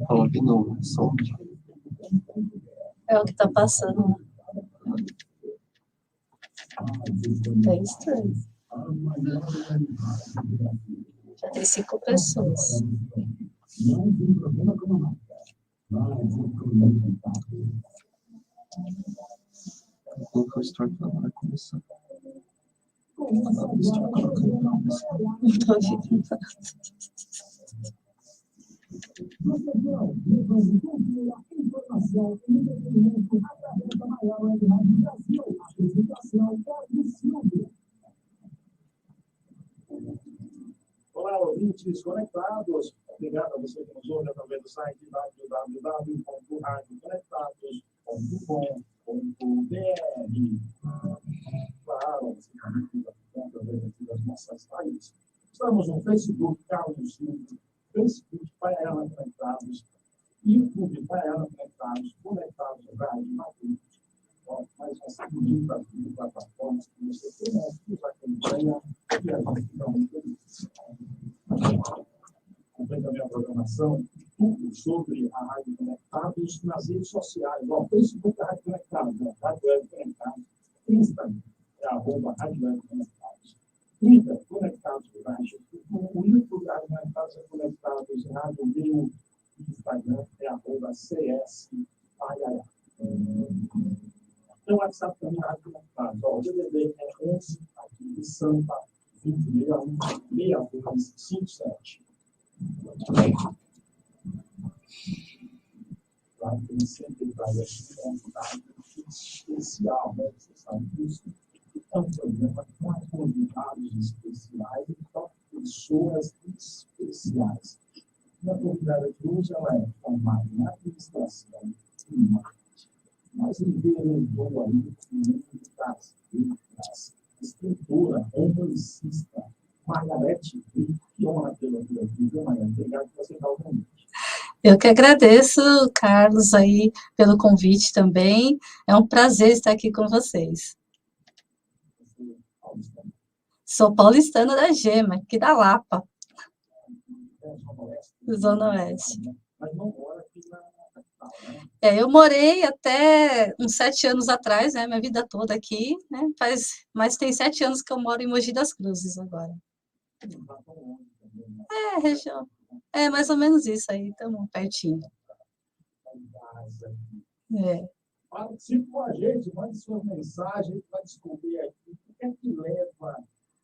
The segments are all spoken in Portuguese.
Ouve no som. É o que está passando. É estranho. Já tem 5 pessoas. Vou colocar o story para vai começar. Não estou ouvindo nada. Olá, ouvintes conectados. Obrigado a você que nos ouve através do site www.radioconectados.com.br. Claro, você também fica por conta das nossas lives. Estamos no Facebook, Carlos Silva, Facebook, Paiana Conectados, YouTube, Paiana Conectados, Conectados Rádio Madrid. Mais uma bonita plataformas que você tem, nos acompanha e a gente fica muito feliz. Acompanhe também a programação, tudo sobre a Rádio Conectados nas redes sociais. Bom, Facebook é Rádio Conectados, né? Rádio Web Conectados, Instagram é @Rádio Web Conectados, Twitter, Conectados Rádio, o YouTube Rádio Conectados é Conectados Rádio, meu Instagram é @CS Paiana. Tem o WhatsApp também, Rádio Conectados. O DDD é 11, aqui de Sampa, 2061-6257. Claro que ele sempre traz esse contato especial, né? Você sabe disso. É um programa com convidados especiais e com pessoas especiais. A convidada de hoje, ela é formada em administração e marketing. Mas enveredou aí no mundo das letras, escritora, romancista, Margarete Brito, que honra pela tua vida, Margarete. Obrigado por você estar ouvindo. Eu que agradeço, Carlos, aí, pelo convite também. É um prazer estar aqui com vocês. Sou paulistana da Gema, aqui da Lapa. Zona Oeste. Mas não mora aqui na capital, né? Eu morei até uns 7 anos atrás, né? Minha vida toda aqui, né? Mas tem 7 anos que eu moro em Mogi das Cruzes agora. Região. É mais ou menos isso aí, estamos pertinho. Participe com a gente, mande sua mensagem, a gente vai descobrir aqui o que é que leva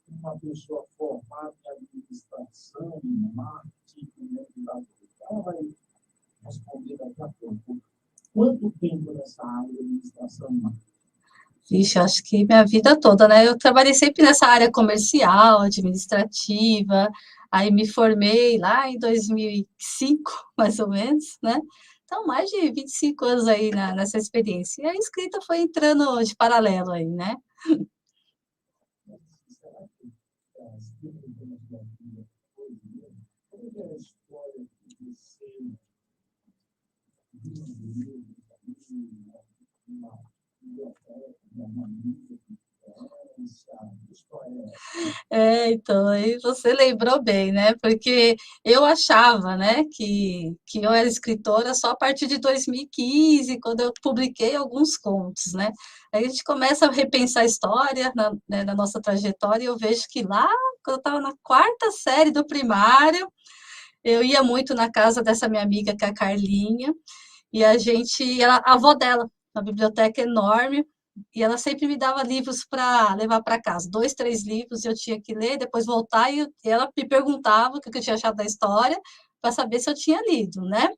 uma pessoa formada em administração, em marketing, ela vai responder daqui a pouco. Quanto tempo nessa área de administração e marketing? Vixe, acho que minha vida toda, né? Eu trabalhei sempre nessa área comercial, administrativa, aí me formei lá em 2005, mais ou menos, né? Então, mais de 25 anos aí nessa experiência. E a escrita foi entrando de paralelo aí, né? Então, aí você lembrou bem, né? Porque eu achava, né, que eu era escritora só a partir de 2015, quando eu publiquei alguns contos, né? Aí a gente começa a repensar a história na nossa trajetória, e eu vejo que lá, quando eu estava na 4ª série do primário, eu ia muito na casa dessa minha amiga, que é a Carlinha, e a avó dela, uma biblioteca enorme, e ela sempre me dava livros para levar para casa, 2, 3 livros, eu tinha que ler, depois voltar, e ela me perguntava o que eu tinha achado da história, para saber se eu tinha lido, né?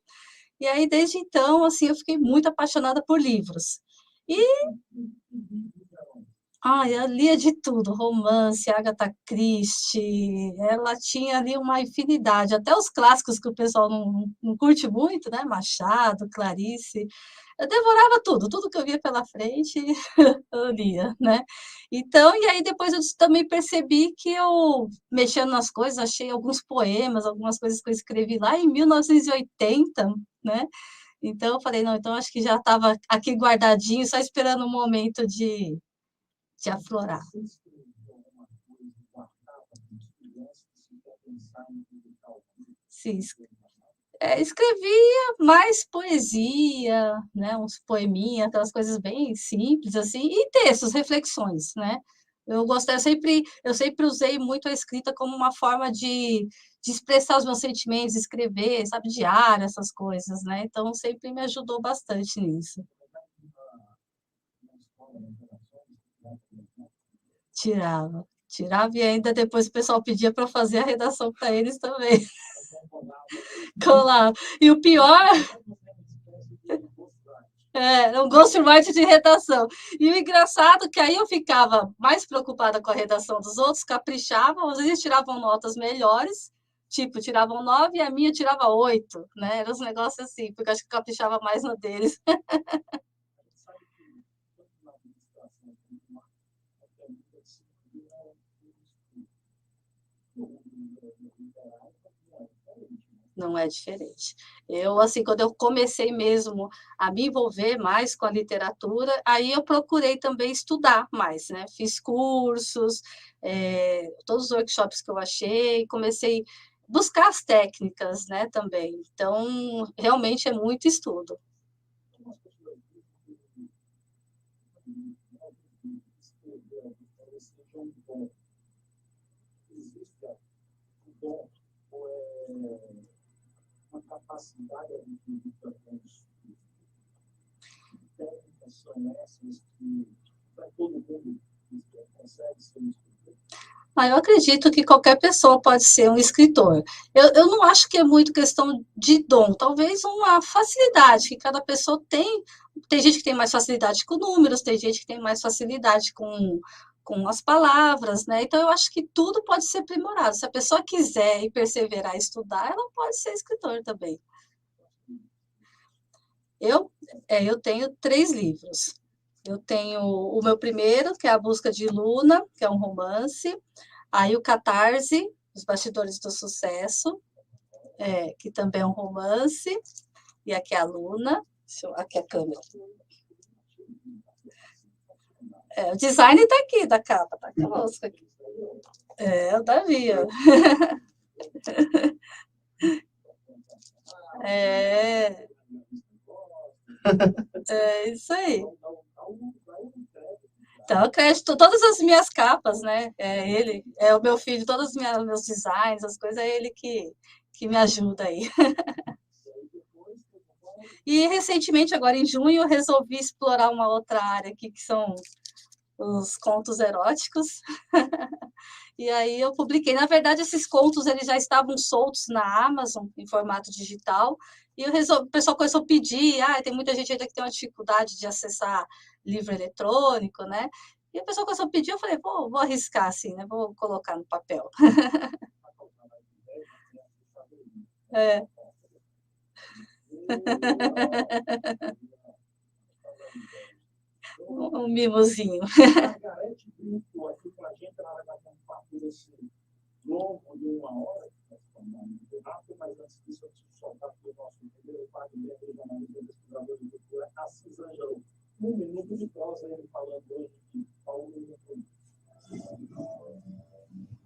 E aí, desde então, assim, eu fiquei muito apaixonada por livros. Eu lia de tudo, romance, Agatha Christie, ela tinha ali uma infinidade, até os clássicos que o pessoal não curte muito, né? Machado, Clarice, eu devorava tudo que eu via pela frente, eu lia, né? Então, e aí depois eu também percebi que eu, mexendo nas coisas, achei alguns poemas, algumas coisas que eu escrevi lá em 1980, né? Então, eu falei, não, então acho que já estava aqui guardadinho, só esperando o momento de aflorar. Sim, escrevia mais poesia, né, uns poeminha, aquelas coisas bem simples, assim, e textos, reflexões, né? Eu sempre usei muito a escrita como uma forma de expressar os meus sentimentos, escrever, sabe, diário, essas coisas, né? Então, sempre me ajudou bastante nisso. Tirava e ainda depois o pessoal pedia para fazer a redação para eles também. Colava. E o pior um ghostwriter de redação. E o engraçado é que aí eu ficava mais preocupada com a redação dos outros, caprichavam, às vezes tiravam notas melhores, tipo, tiravam 9 e a minha tirava 8, né? Era uns negócios assim, porque eu acho que caprichava mais no deles. Não é diferente. Eu, assim, quando eu comecei mesmo a me envolver mais com a literatura, aí eu procurei também estudar mais, né? Fiz cursos, todos os workshops que eu achei, comecei a buscar as técnicas, né, também. Então, realmente é muito estudo. Uma capacidade adquirida técnicas são essas que para todo mundo consegue ser um escritor? Eu acredito que qualquer pessoa pode ser um escritor. Eu não acho que é muito questão de dom, talvez uma facilidade que cada pessoa tem. Tem gente que tem mais facilidade com números, tem gente que tem mais facilidade com as palavras, né? Então, eu acho que tudo pode ser aprimorado. Se a pessoa quiser e perseverar em estudar, ela pode ser escritor também. Eu tenho 3 livros. Eu tenho o meu primeiro, que é A Busca de Luna, que é um romance. Aí o Catarse, Os Bastidores do Sucesso, que também é um romance. E aqui é a Luna. Aqui é a câmera. O design está aqui da capa, está conosco aqui. O Davi. É isso aí. Então, eu crédito todas as minhas capas, né? É ele, é o meu filho, todos os meus designs, as coisas, é ele que me ajuda aí. E recentemente, agora em junho, eu resolvi explorar uma outra área aqui, que são os contos eróticos. E aí eu publiquei. Na verdade, esses contos eles já estavam soltos na Amazon, em formato digital, e o pessoal começou a pedir, tem muita gente ainda que tem uma dificuldade de acessar livro eletrônico, né? E o pessoal começou a pedir, eu falei, vou arriscar assim, né? Vou colocar no papel. Um mimozinho. Margarete Brito aqui com a gente, ela vai bater um papo desse longo de 1 hora, rápido, mas antes disso eu preciso soltar para o nosso primeiro quadro de jornalista pesquisador de cultura, Assis Ângelo. 1 minuto de prosa ele falando hoje de Paulo Nunes.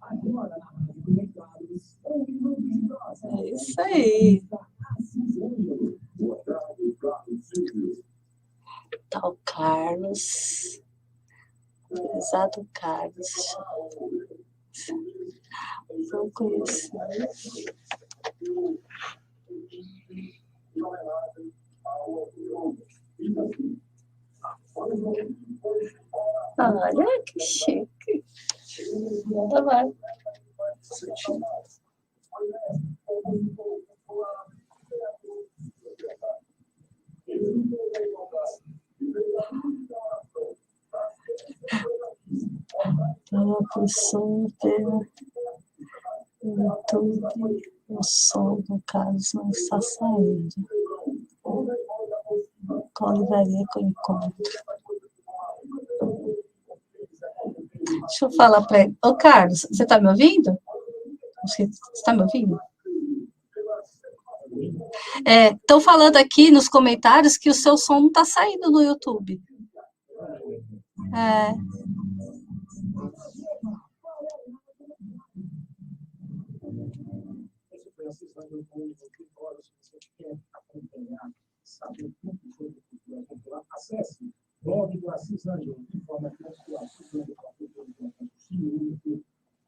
Agora, na Rádio Conectados, 1 minuto de prosa. É isso aí. Assis Ângelo. Boa tarde, Carlos Silvio. Tá o Carlos. Exato, Carlos. Não conheci. Olha que chique. Tá bom. Estava super no YouTube, o som, no caso, não está saindo. Qual livraria que eu encontro? Deixa eu falar para ele. Ô, Carlos, você está me ouvindo? Você está me ouvindo? Estão falando aqui nos comentários que o seu som não está saindo no YouTube. Francisco Angelo, escritório, se você quer acompanhar, saber tudo sobre cultura popular, acesse blog do Assis Angelo, de forma que o Assis Angelo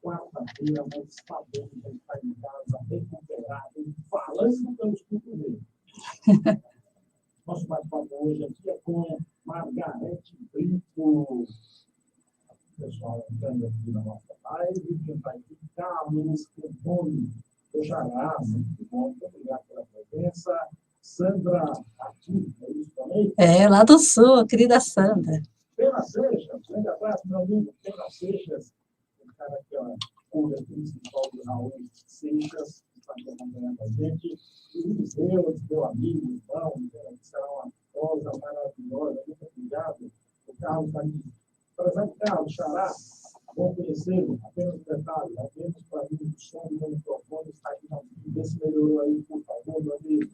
quarta-feira, nós sabemos que ele está em casa, recuperado, falando pelos cotovelos. Nosso bate-papo hoje aqui é com Margarete Brito. Pessoal, entrando aqui na nossa live, quem está aqui, Carlos Cantoni, do Jará, muito bom, muito obrigado pela presença. Sandra aqui, é isso também? É, lá do Sul, a querida Sandra. Pena Seixas, grande abraço, meu amigo Pena Seixas, o cara que é o principal do Raul Seixas, que está aqui acompanhando a gente. E o Deus, meu amigo, irmão, que será uma coisa maravilhosa, muito obrigado. O Carlos está aqui. Prezado Carlos, Xará, bom conhecê-lo. Apenas um detalhe, apenas para mim, o som do microfone está aqui na vida. Vê se melhorou aí, por favor, meu amigo.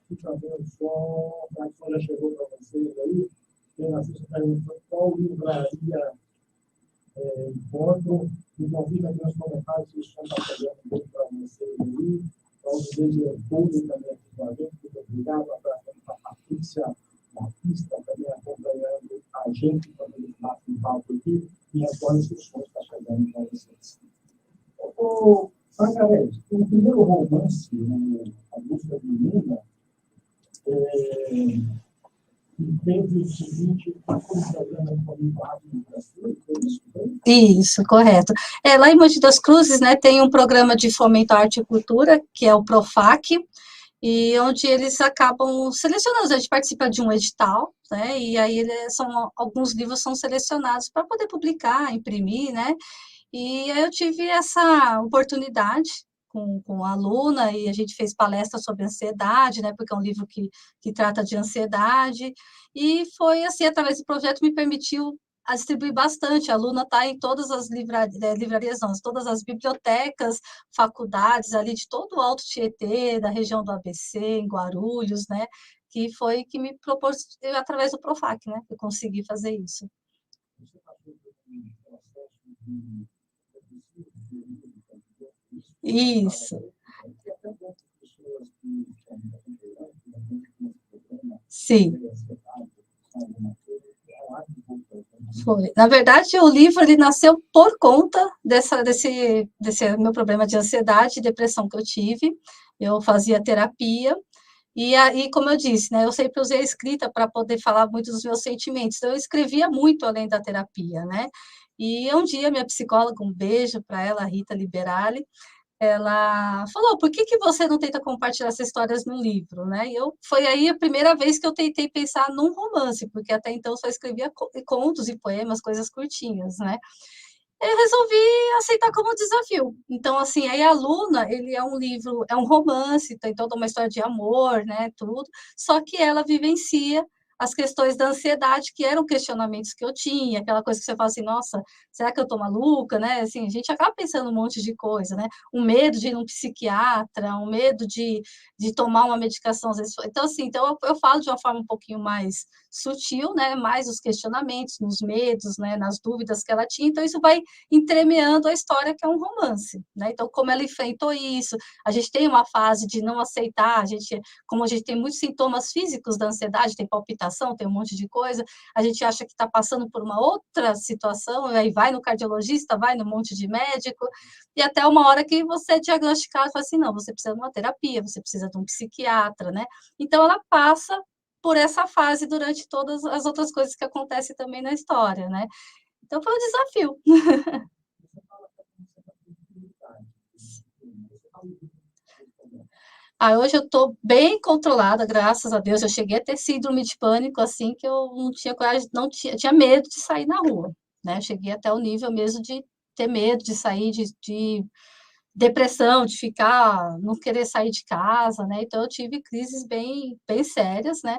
Fica bem o som, a som já chegou para vocês aí. Quem assiste perguntando qual livraria encontro. Então, fica aqui nos comentários se o som está chegando bem para vocês aí. Então, o diretor também aqui com a gente. Muito obrigado. Abraço para a Patrícia Batista também acompanhando a gente quando ele está em palco aqui. E agora se o som está chegando para vocês. Ô, Margarete, o primeiro romance, A Busca de Luna, teve o seguinte, um programa de Brasil, foi isso? Isso, correto. Lá em Mogi das Cruzes, né, tem um programa de fomento à arte e cultura, que é o PROFAC, e onde eles acabam selecionando, a gente participa de um edital, né, e aí alguns livros são selecionados para poder publicar, imprimir, né, e aí eu tive essa oportunidade com a aluna, e a gente fez palestra sobre ansiedade, né, porque é um livro que trata de ansiedade, e foi assim, através do projeto me permitiu a distribuir bastante. A aluna está em todas as livrarias, não, todas as bibliotecas, faculdades ali de todo o Alto Tietê, da região do ABC, em Guarulhos, né, que foi que me proporcionou, através do PROFAC, né, que eu consegui fazer isso. Você passou por um processo de Isso. Sim. Foi. Na verdade, o livro ele nasceu por conta desse meu problema de ansiedade e depressão que eu tive. Eu fazia terapia, e aí, como eu disse, né, eu sempre usei a escrita para poder falar muito dos meus sentimentos. Então, eu escrevia muito além da terapia, né? E um dia, minha psicóloga, um beijo para ela, Rita Liberali, ela falou, por que você não tenta compartilhar essas histórias no livro, né? E foi aí a primeira vez que eu tentei pensar num romance, porque até então eu só escrevia contos e poemas, coisas curtinhas, né? Eu resolvi aceitar como desafio. Então, assim, aí a Luna, ele é um livro, é um romance, tem toda uma história de amor, né, tudo, só que ela vivencia as questões da ansiedade, que eram questionamentos que eu tinha, aquela coisa que você fala assim, nossa, será que eu tô maluca, né? Assim, a gente acaba pensando um monte de coisa, né? Um medo de ir num psiquiatra, um medo de tomar uma medicação, às vezes. Então, assim, eu falo de uma forma um pouquinho mais sutil, né? Mais os questionamentos, nos medos, né? Nas dúvidas que ela tinha. Então, isso vai entremeando a história, que é um romance, né? Então, como ela enfrentou isso, a gente tem uma fase de não aceitar, como a gente tem muitos sintomas físicos da ansiedade, tem palpitação, tem um monte de coisa, a gente acha que está passando por uma outra situação, aí vai no cardiologista, vai no monte de médico, e até uma hora que você é diagnosticado e fala assim, não, você precisa de uma terapia, você precisa de um psiquiatra, né? Então, ela passa por essa fase durante todas as outras coisas que acontecem também na história, né? Então, foi um desafio. Hoje eu estou bem controlada, graças a Deus. Eu cheguei a ter síndrome de pânico, assim, que eu não tinha coragem, tinha medo de sair na rua, né? Cheguei até o nível mesmo de ter medo de sair, de depressão, de não querer sair de casa, né? Então, eu tive crises bem, bem sérias, né?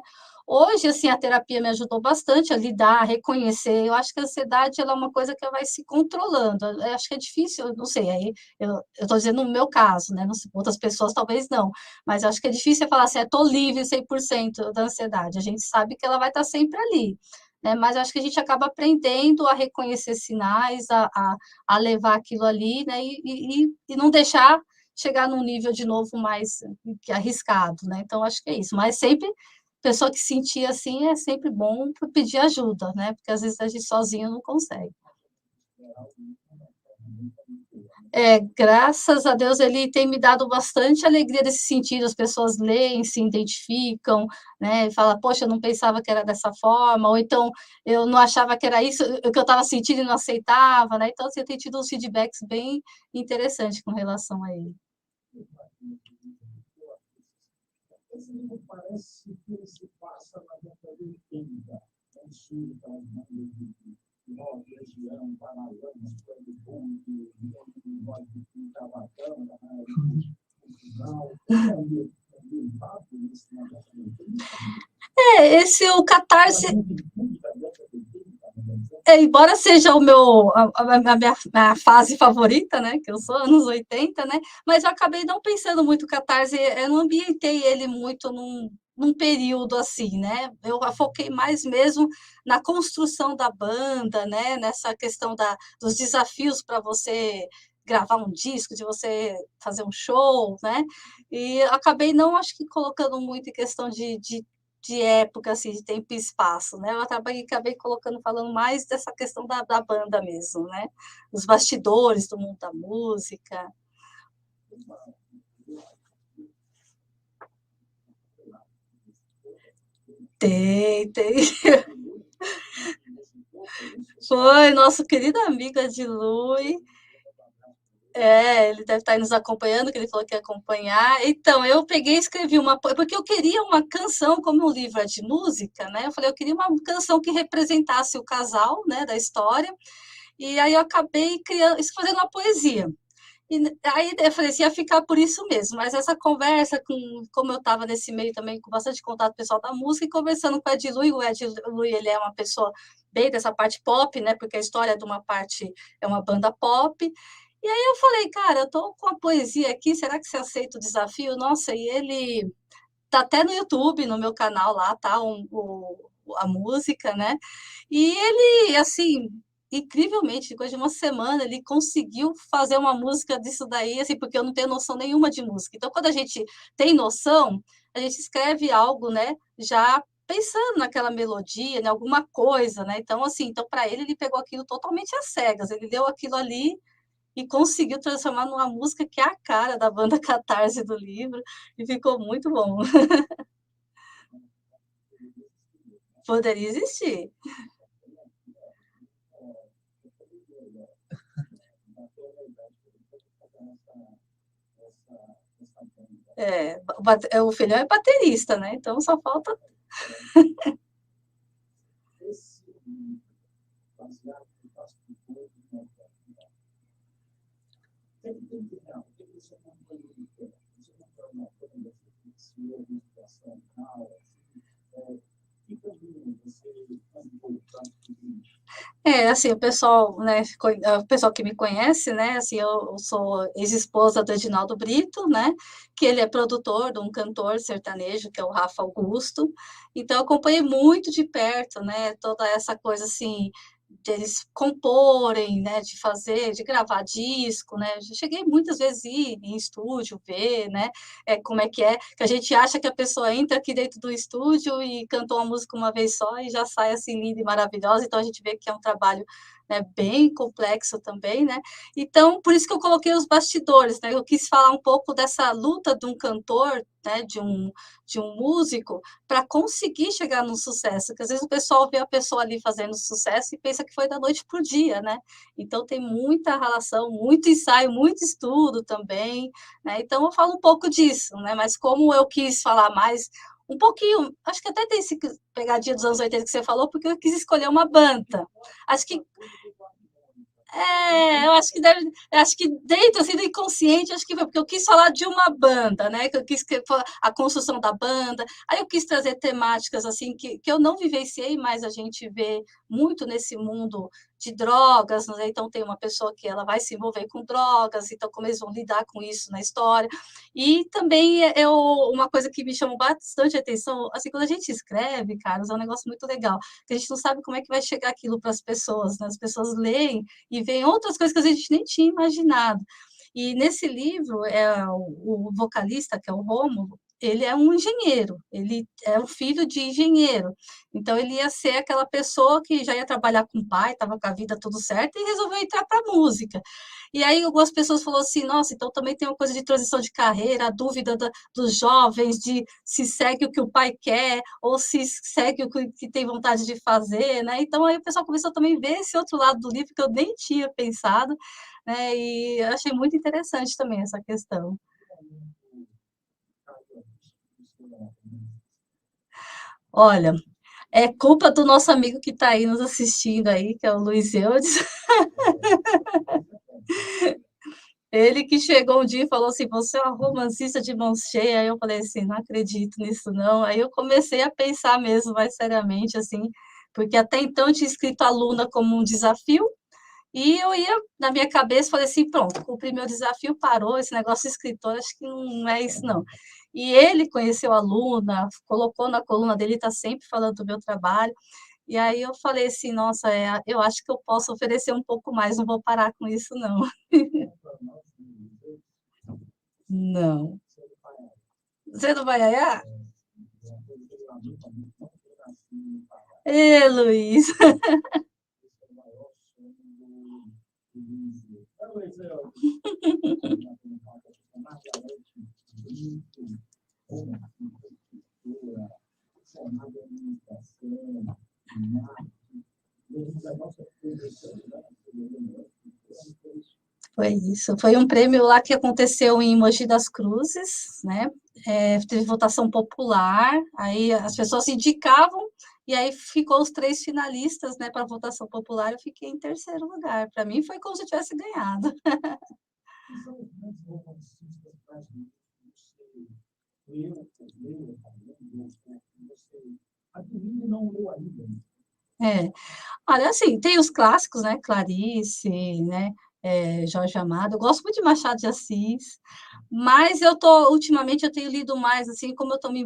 Hoje, assim, a terapia me ajudou bastante a lidar, a reconhecer. Eu acho que a ansiedade ela é uma coisa que ela vai se controlando. Eu acho que é difícil, eu não sei, aí eu estou dizendo no meu caso, né? Não sei, outras pessoas talvez não, mas eu acho que é difícil falar assim, estou livre 100% da ansiedade. A gente sabe que ela vai estar sempre ali, né? Mas eu acho que a gente acaba aprendendo a reconhecer sinais, a levar aquilo ali, né? E não deixar chegar num nível de novo mais arriscado, né? Então, acho que é isso. Mas sempre, pessoa que sentia assim, é sempre bom pedir ajuda, né? Porque às vezes a gente sozinho não consegue. Graças a Deus, ele tem me dado bastante alegria nesse sentido. As pessoas leem, se identificam, né? E fala, poxa, eu não pensava que era dessa forma, ou então eu não achava que era isso, o que eu estava sentindo e não aceitava, né? Então, assim, eu tenho tido uns feedbacks bem interessantes com relação a ele. Esse livro parece que ele se passa na década de 80, no sul, região, Paralamas, Pernambuco, Cavacão, Portugal, esse o Catarse, embora seja a minha fase favorita, né, que eu sou anos 80, né, mas eu acabei não pensando muito Catarse, eu não ambientei ele muito num período assim, né, eu foquei mais mesmo na construção da banda, né, nessa questão dos desafios para você gravar um disco, de você fazer um show, né, e acabei não, acho que colocando muito em questão de época, assim, de tempo e espaço, né? Eu acabei falando mais dessa questão da banda mesmo, né? Os bastidores do mundo da música. Tem. Foi nosso querido amigo Edilui. Ele deve estar aí nos acompanhando, que ele falou que ia acompanhar. Então, eu peguei e escrevi porque eu queria uma canção, como o livro é de música, né? Eu falei, eu queria uma canção que representasse o casal, né, da história. E aí eu acabei fazendo uma poesia. E aí eu falei assim, ia ficar por isso mesmo, mas essa conversa, como eu estava nesse meio também, com bastante contato pessoal da música, e conversando com o Ed Lui, ele é uma pessoa bem dessa parte pop, né, porque a história de uma parte é uma banda pop, e aí eu falei, cara, eu tô com a poesia aqui, será que você aceita o desafio? Nossa, e ele tá até no YouTube, no meu canal lá, tá, a música, né, e ele, assim, incrivelmente, depois de uma semana, ele conseguiu fazer uma música disso daí, assim, porque eu não tenho noção nenhuma de música. Então, quando a gente tem noção, a gente escreve algo, né, já pensando naquela melodia, em alguma coisa, né? Então, assim, então para ele pegou aquilo totalmente às cegas. Ele deu aquilo ali e conseguiu transformar numa música que é a cara da banda Catarse do livro e ficou muito bom. Poderia existir. O filhão é baterista, né? Então só falta. Assim, o pessoal, né, o pessoal que me conhece, né, assim, eu sou ex-esposa do Edinaldo Brito, né, que ele é produtor de um cantor sertanejo, que é o Rafa Augusto, então eu acompanhei muito de perto, né, toda essa coisa, assim, de eles comporem, né, de gravar disco, né, já cheguei muitas vezes a ir em estúdio, ver, né, como é, que a gente acha que a pessoa entra aqui dentro do estúdio e cantou uma música uma vez só e já sai assim linda e maravilhosa, então a gente vê que é um trabalho, né, bem complexo também, né, então por isso que eu coloquei os bastidores, né, eu quis falar um pouco dessa luta de um cantor, né, de um músico, para conseguir chegar no sucesso, porque às vezes o pessoal vê a pessoa ali fazendo sucesso e pensa que foi da noite para o dia, né? Então tem muita relação, muito ensaio, muito estudo também, né? Então eu falo um pouco disso, né? Mas como eu quis falar mais um pouquinho, acho que até tem esse pegadinha dos anos 80 que você falou, porque eu quis escolher uma banda. Acho que eu acho que dentro assim, do inconsciente, acho que foi porque eu quis falar de uma banda, né? Que eu quis a construção da banda, aí eu quis trazer temáticas assim que eu não vivenciei, mas a gente vê muito nesse mundo de drogas, né? Então tem uma pessoa que ela vai se envolver com drogas, então como eles vão lidar com isso na história. E também uma coisa que me chamou bastante atenção, assim, quando a gente escreve, Carlos, é um negócio muito legal, que a gente não sabe como é que vai chegar aquilo para as pessoas, né? As pessoas leem e veem outras coisas que a gente nem tinha imaginado. E nesse livro, o vocalista, que é o Rômulo, ele é um engenheiro, ele é um filho de engenheiro. Então, ele ia ser aquela pessoa que já ia trabalhar com o pai, estava com a vida tudo certo, e resolveu entrar para a música. E aí, algumas pessoas falaram assim, nossa, então também tem uma coisa de transição de carreira, a dúvida dos jovens, de se segue o que o pai quer, ou se segue o que tem vontade de fazer, né? Então, aí o pessoal começou também a ver esse outro lado do livro que eu nem tinha pensado, né? E eu achei muito interessante também essa questão. Olha, é culpa do nosso amigo que está aí nos assistindo aí, que é o Luiz Eudes. Ele que chegou um dia e falou assim, você é uma romancista de mão cheia. Aí eu falei assim, não acredito nisso não. Aí eu comecei a pensar mesmo, mais seriamente, assim, porque até então eu tinha escrito Aluna como um desafio, e eu ia, na minha cabeça, falei assim, pronto, cumpri meu desafio, parou, esse negócio de escritor, acho que não é isso não. E ele conheceu a Luna, colocou na coluna dele, está sempre falando do meu trabalho, e aí eu falei assim, nossa, eu acho que eu posso oferecer um pouco mais, não vou parar com isso não. Não. Você não vai aiar? Ê, Luiz. Foi isso. Foi um prêmio lá que aconteceu em Mogi das Cruzes, né? Teve votação popular, aí as pessoas indicavam, e aí ficou os 3 finalistas, né, para votação popular, eu fiquei em terceiro lugar. Para mim foi como se eu tivesse ganhado. É. Olha, assim, tem os clássicos, né? Clarice, né? Jorge Amado. Eu gosto muito de Machado de Assis, mas ultimamente eu tenho lido mais, assim, como eu estou me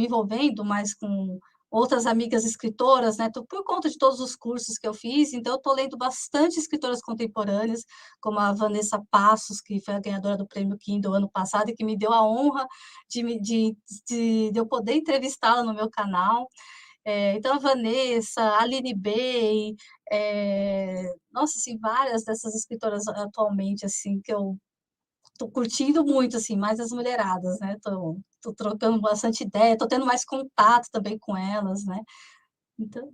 envolvendo mais com outras amigas escritoras, né? Por conta de todos os cursos que eu fiz, então eu estou lendo bastante escritoras contemporâneas, como a Vanessa Passos, que foi a ganhadora do Prêmio Kindle ano passado e que me deu a honra de eu poder entrevistá-la no meu canal. Então, a Vanessa, a Aline Bey, nossa, assim, várias dessas escritoras atualmente, assim, que eu estou curtindo muito, assim, mais as mulheradas, né? Tô trocando bastante ideia, tô tendo mais contato também com elas, né? Então,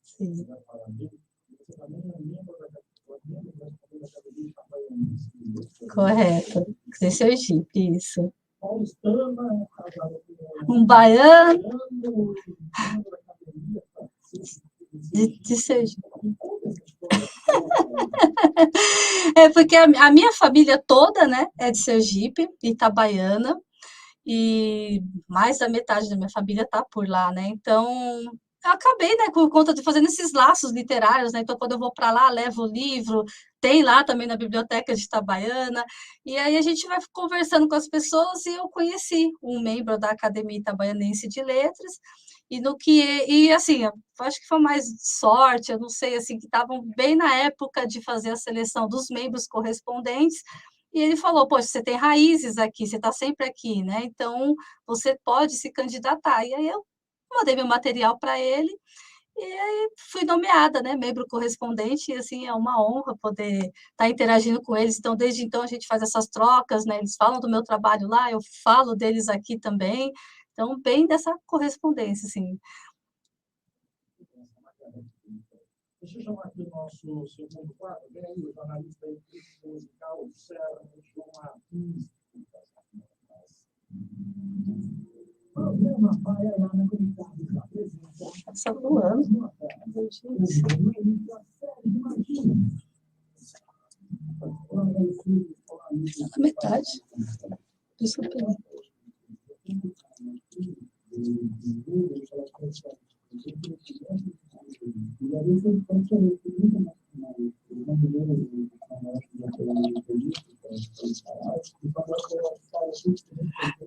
sim, correto. De Sergipe, isso. Um baiano de Sergipe. Porque a minha família toda, né, é de Sergipe, Itabaiana, e mais da metade da minha família está por lá, né? Então, eu acabei, né, por conta de fazendo esses laços literários, né? Então, quando eu vou para lá, levo o livro, tem lá também na biblioteca de Itabaiana, e aí a gente vai conversando com as pessoas e eu conheci um membro da Academia Itabaianense de Letras, e assim, eu acho que foi mais sorte, eu não sei, assim, que estavam bem na época de fazer a seleção dos membros correspondentes, e ele falou, poxa, você tem raízes aqui, você está sempre aqui, né? Então, você pode se candidatar. E aí eu mandei meu material para ele, e aí fui nomeada, né, membro correspondente, e assim, é uma honra poder estar interagindo com eles. Então, desde então, a gente faz essas trocas, né? Eles falam do meu trabalho lá, eu falo deles aqui também. Então, bem dessa correspondência, assim. Deixa eu chamar aqui o nosso segundo quadro. Vem aí o jornalista e crítico musical João Martins. Programa Baiana Conectados apresenta. Está voando. A metade. Desculpa.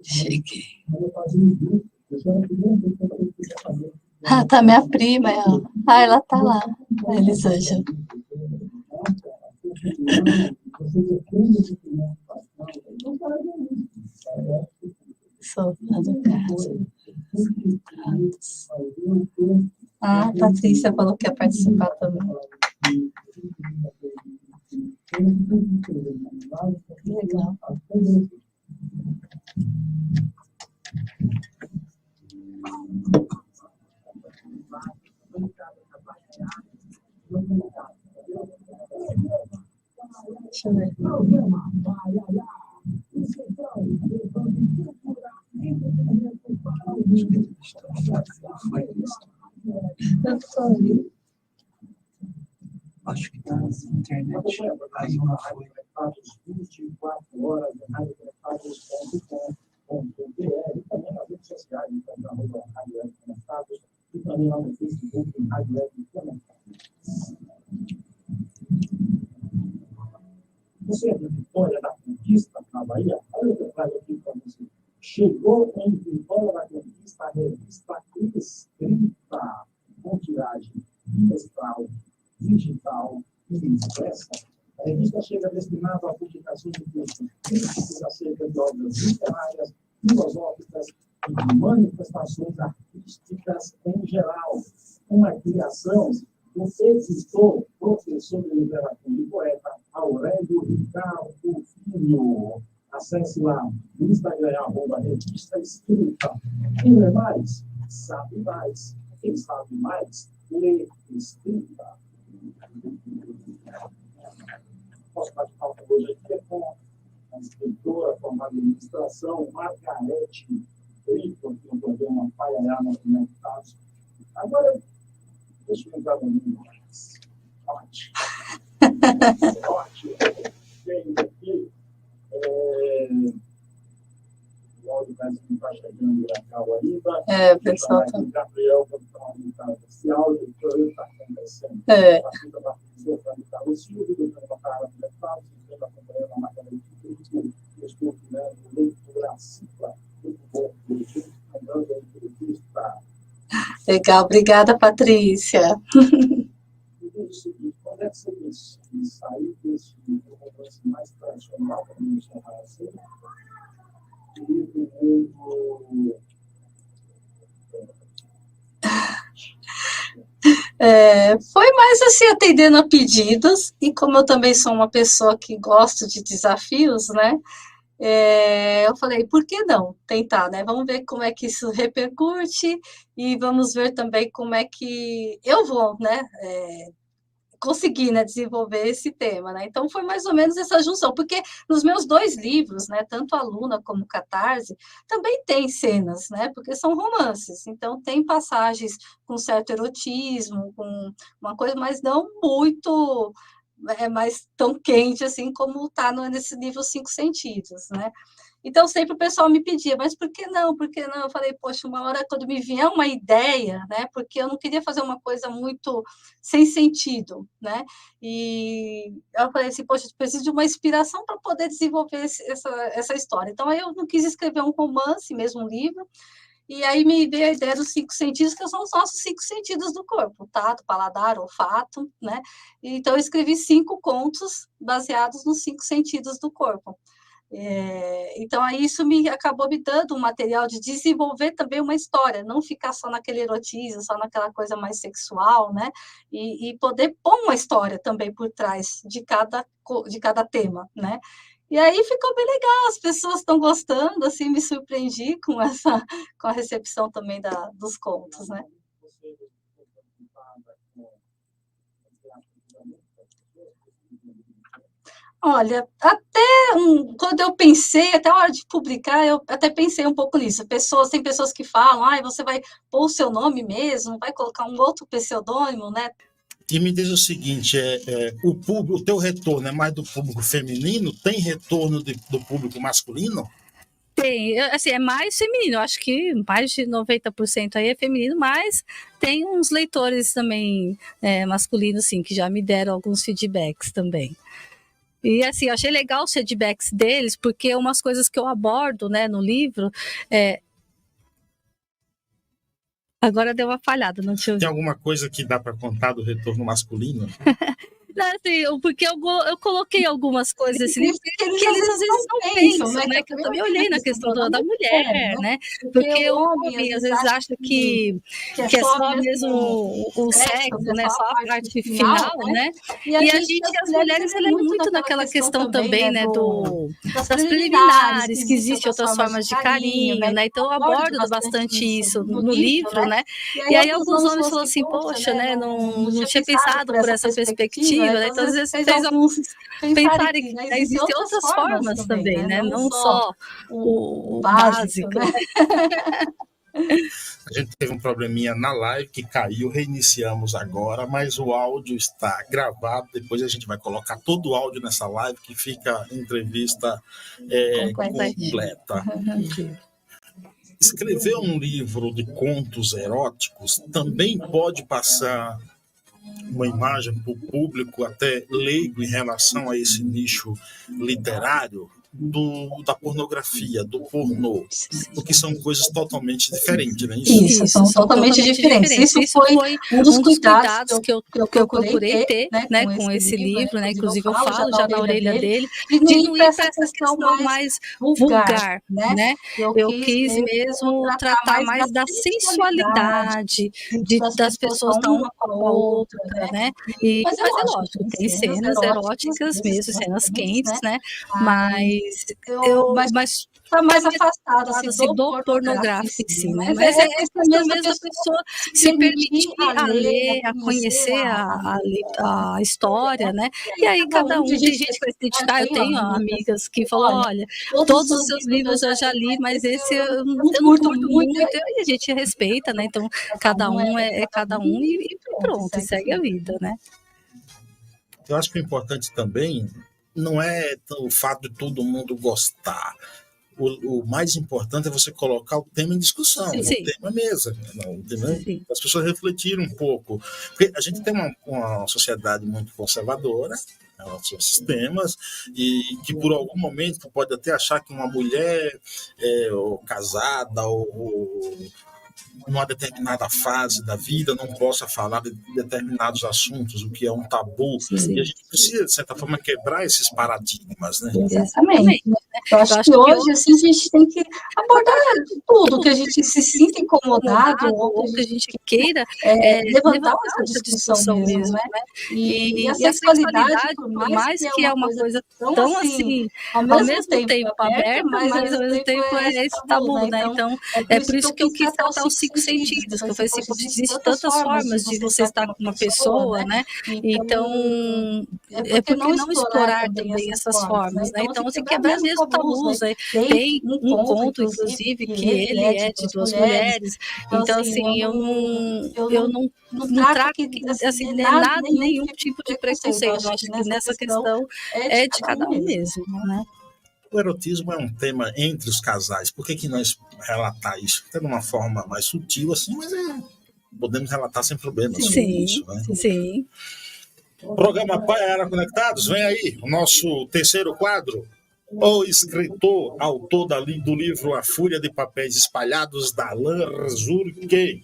Cheguei. Ah, tá minha prima, ela. Ah, ela tá lá, a Elisângela. Você depende de comunicação, não faz isso. Soltando casa. Ah, a Patrícia falou que ia participar também. Que legal. Deixa eu ver. Eu tô ali. Acho que tá na internet. Aí não foi. 24 horas, radioconectados.com.br, também nas redes sociais, então, na Rádio Web Conectados, e também lá no Facebook, em Rádio Web Conectados. Você é de Vitória da Conquista, na Bahia? Olha o que eu trago aqui para você. Chegou em Vitória da Conquista a revista escrita, com tiragem bimestral, digital e impressa. A revista chega destinada a publicações de textos críticos acerca de obras literárias, filosóficas e de manifestações artísticas em geral. Uma criação do editor, professor de literatura e poeta Aurélio Ricardo Filho. Acesse lá no Instagram, @revista escrita. Quem lê mais, sabe mais. Quem sabe mais, lê escrita. Nosso bate-papo hoje aqui é com a escritora formada em administração, Margarete Brito, aqui no programa Paiaiá Movimentados. Agora, deixa eu entrar no livro. Ótimo. Ótimo. Tem aqui, o áudio parece que está chegando legal ainda. É, o pessoal tá... Gabriel, vou dar uma mutada esse áudio, que está acontecendo. É. A fita da professora Carlos Silva, do programa Paiaiá Movimentados, que está acompanhando a Margarete Brito, eu estou criando leitura cicla, muito bom, mandando a entrevista. Legal, obrigada, Patrícia. O seguinte, quando é que você pensa em sair desse romance mais tradicional, como a gente chama assim, e ir para o mundo... Foi mais assim, atendendo a pedidos, e como eu também sou uma pessoa que gosto de desafios, né? Eu falei, por que não tentar, né? Vamos ver como é que isso repercute e vamos ver também como é que eu vou, né? Conseguir, né, desenvolver esse tema, né? Então foi mais ou menos essa junção, porque nos meus 2 livros, né, tanto a Luna como Catarse, também tem cenas, né? Porque são romances, então tem passagens com certo erotismo, com uma coisa, mas não muito mais tão quente assim como está nesse nível 5 sentidos, né? Então, sempre o pessoal me pedia, mas por que não? Por que não? Eu falei, poxa, uma hora quando me vier uma ideia, né? Porque eu não queria fazer uma coisa muito sem sentido, né? Eu falei assim, poxa, eu preciso de uma inspiração para poder desenvolver essa história. Então, aí eu não quis escrever um romance, mesmo um livro, e aí me veio a ideia dos 5 sentidos, que são os nossos 5 sentidos do corpo, tato, paladar, olfato, né? Então, eu escrevi 5 contos baseados nos 5 sentidos do corpo. Então, aí isso acabou me dando um material de desenvolver também uma história, não ficar só naquele erotismo, só naquela coisa mais sexual, né? E poder pôr uma história também por trás de cada tema, né? E aí ficou bem legal, as pessoas estão gostando, assim, me surpreendi com a recepção também dos contos, né? Olha, quando eu pensei, até a hora de publicar, eu até pensei um pouco nisso. Tem pessoas que falam, você vai pôr o seu nome mesmo, vai colocar um outro pseudônimo, né? E me diz o seguinte, o teu retorno é mais do público feminino? Tem retorno do público masculino? Tem, assim, é mais feminino, eu acho que mais de 90% aí é feminino, mas tem uns leitores também masculinos, sim, que já me deram alguns feedbacks também. E assim, eu achei legal os feedbacks deles, porque umas coisas que eu abordo, né, no livro, Agora deu uma falhada, não tinha Tem alguma coisa que dá para contar do retorno masculino? Não, assim, porque eu coloquei algumas coisas assim, Que que eles às vezes não pensam, né? Que eu também olhei na questão da mulher, né? Porque o homem às vezes acha que é só mesmo o sexo, né? Só a parte final, né? E a gente, as mulheres, ela é muito naquela questão também, né? Das preliminares, que existem outras formas de carinho, né? Então eu abordo bastante isso no livro, né? E aí alguns homens falam assim, poxa, né? Não tinha pensado por essa perspectiva. Né? Então, às vezes, fez alguns pensarem que existem outras formas também, né? Não só o básico, né? A gente teve um probleminha na live que caiu, reiniciamos agora, mas o áudio está gravado. Depois a gente vai colocar todo o áudio nessa live que fica a entrevista completa. Escrever um livro de contos eróticos também pode passar uma imagem para o público até leigo em relação a esse nicho literário da pornografia, do pornô, porque são coisas totalmente diferentes, né? Isso, são totalmente diferentes. Isso foi um dos cuidados que eu procurei ter, né, com esse livro, né? Inclusive eu falo já na orelha dele, de não ir para essa questão mais vulgar, né? Eu quis mesmo tratar mais da sensualidade, das pessoas estar uma com a outra, né? Mas é lógico, tem cenas eróticas mesmo, cenas quentes, né? Mas está mais afastado assim, do pornográfico em si, né? Mas é questão mesmo da pessoa se permitir a ler, a conhecer a história, né? E aí cada um, tem gente que vai se identificar, eu tenho amigas que falam, olha, todos os seus livros eu já li, mas esse eu não curto muito, e a gente respeita, né? Então cada um é cada um e pronto, e segue a vida, né? Eu acho que o importante também não é o fato de todo mundo gostar. O mais importante é você colocar o tema em discussão, o tema mesa. As pessoas refletirem um pouco. Porque a gente tem uma sociedade muito conservadora, seus sistemas, e que por algum momento pode até achar que uma mulher ou casada ou numa determinada fase da vida não possa falar de determinados assuntos, o que é um tabu. E a gente precisa, de certa forma, quebrar esses paradigmas, né? Exatamente. Eu acho que hoje assim, a gente tem que abordar tudo, que a gente se sinta incomodado, ou que a gente queira levantar essa discussão mesmo, né? E a sexualidade, por mais que é uma coisa tão assim, ao mesmo tempo aberta, mas ao mesmo tempo é esse tabu, né? Então, é por isso que eu quis tratar os 5 sentidos, que eu falei assim, existem tantas formas de você estar com uma pessoa, né? Então, é por que não explorar também essas formas, né? Então, assim, quebrar mesmo tabus, né? Tem um conto, inclusive, que ele é de 2 mulheres, então, assim, eu não trago assim, nada, nenhum tipo de preconceito, eu acho que nessa questão é de cada um mesmo, né? O erotismo é um tema entre os casais. Por que nós relatar isso? Até de uma forma mais sutil, assim, mas podemos relatar sem problemas sobre isso, né? Sim. Programa Paiayana Conectados, vem aí o nosso terceiro quadro. O escritor, autor do livro A Fúria de Papéis Espalhados, Darlan Zurke.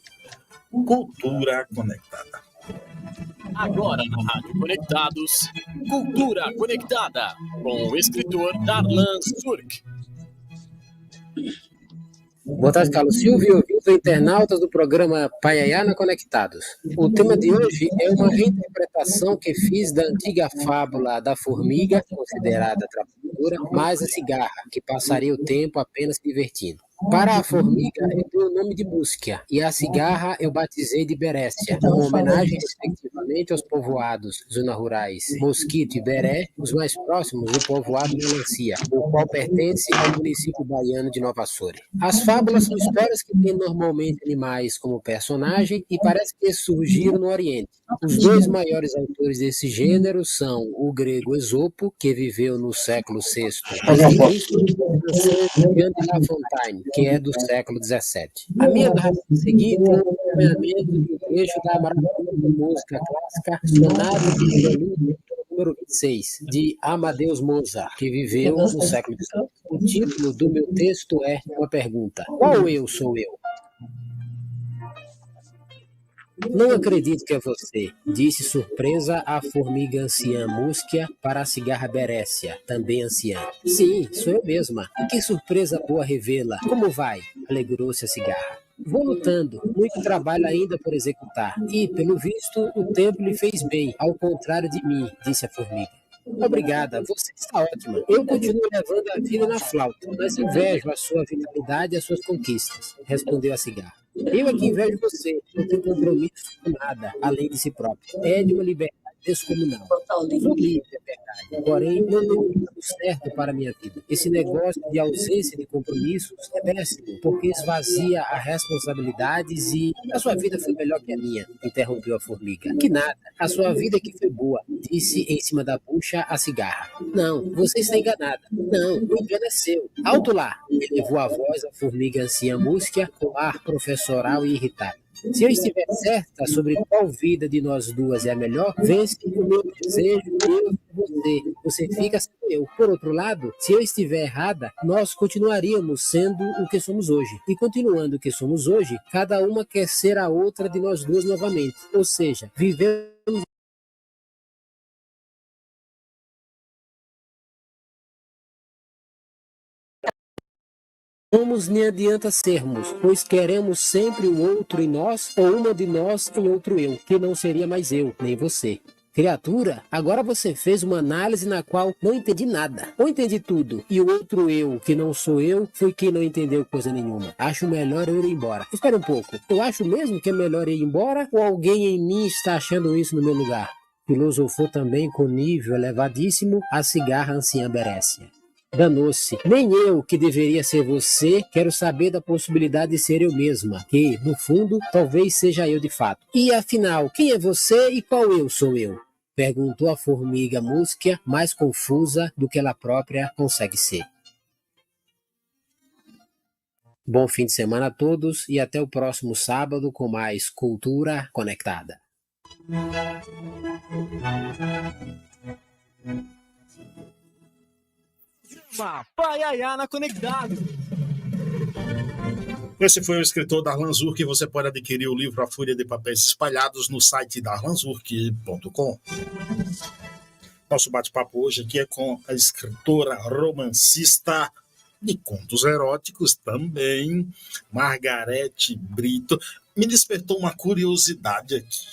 Cultura Conectada. Agora na Rádio Conectados, Cultura Conectada, com o escritor Darlan Zurke. Boa tarde, Carlos Silvio e ouvintes internautas do programa Paiayana Conectados. O tema de hoje é uma reinterpretação que fiz da antiga fábula da formiga, considerada trabalhadora, mais a cigarra, que passaria o tempo apenas se divertindo. Para a formiga, eu dei o nome de Músquia, e a cigarra eu batizei de Berécia, uma homenagem respectivamente aos povoados zona rurais Mosquito e Beré, os mais próximos do povoado Melancia, o qual pertence ao município baiano de Nova Açores. As fábulas são histórias que têm normalmente animais como personagem e parece que surgiram no Oriente. Os 2 maiores autores desse gênero são o grego Esopo, que viveu no século VI a.C., e o francês Jean de La Fontaine, que é do século XVII. A minha narrativa seguinte é um acompanhamento de um trecho da maravilhosa música clássica Sonata de Prelude número 26, de Amadeus Mozart, que viveu no século XIX. O título do meu texto é uma pergunta: qual eu sou eu? Não acredito que é você, disse surpresa a formiga anciã Músquia para a cigarra Berécia, também anciã. Sim, sou eu mesma. E que surpresa boa revê-la. Como vai? Alegrou-se a cigarra. Vou lutando, muito trabalho ainda por executar. E, pelo visto, o tempo lhe fez bem, ao contrário de mim, disse a formiga. Obrigada, você está ótima. Eu continuo levando a vida na flauta, mas invejo a sua vitalidade e as suas conquistas, respondeu a cigarra. Eu aqui invejo você, não tenho compromisso com nada, além de si próprio. É de uma liberdade descomunal. Sou livre, é verdade, porém não tenho tempo certo para a minha vida. Esse negócio de ausência de compromissos é péssimo, porque esvazia as responsabilidades e a sua vida foi melhor que a minha, interrompeu a formiga. Que nada, a sua vida que foi boa, disse em cima da bucha a cigarra. Não, você está enganada. Não, o engano é seu. Alto lá, elevou a voz a formiga anciã Músquia com ar professoral e irritado. Se eu estiver certa sobre qual vida de nós duas é a melhor, vence o meu desejo, eu e você. Você fica sendo eu. Por outro lado, se eu estiver errada, nós continuaríamos sendo o que somos hoje. E continuando o que somos hoje, cada uma quer ser a outra de nós duas novamente. Ou seja, vivemos somos nem adianta sermos, pois queremos sempre o outro em nós ou uma de nós em outro eu, que não seria mais eu, nem você. Criatura, agora você fez uma análise na qual não entendi nada. Ou entendi tudo, e o outro eu, que não sou eu, foi quem não entendeu coisa nenhuma. Acho melhor eu ir embora. Espera um pouco, eu acho mesmo que é melhor ir embora ou alguém em mim está achando isso no meu lugar? Filosofou também com nível elevadíssimo a cigarra anciã Berécia. Danou-se. Nem eu, que deveria ser você, quero saber da possibilidade de ser eu mesma, que, no fundo, talvez seja eu de fato. E, afinal, quem é você e qual eu sou eu? Perguntou a formiga Músquia, mais confusa do que ela própria consegue ser. Bom fim de semana a todos e até o próximo sábado com mais Cultura Conectada. Paiaiana Conectado. Esse foi o escritor Darlan Zurk, e você pode adquirir o livro A Fúria de Papéis Espalhados no site darlanzurk.com. Nosso bate-papo hoje aqui é com a escritora romancista de contos eróticos também, Margarete Brito. Me despertou uma curiosidade aqui,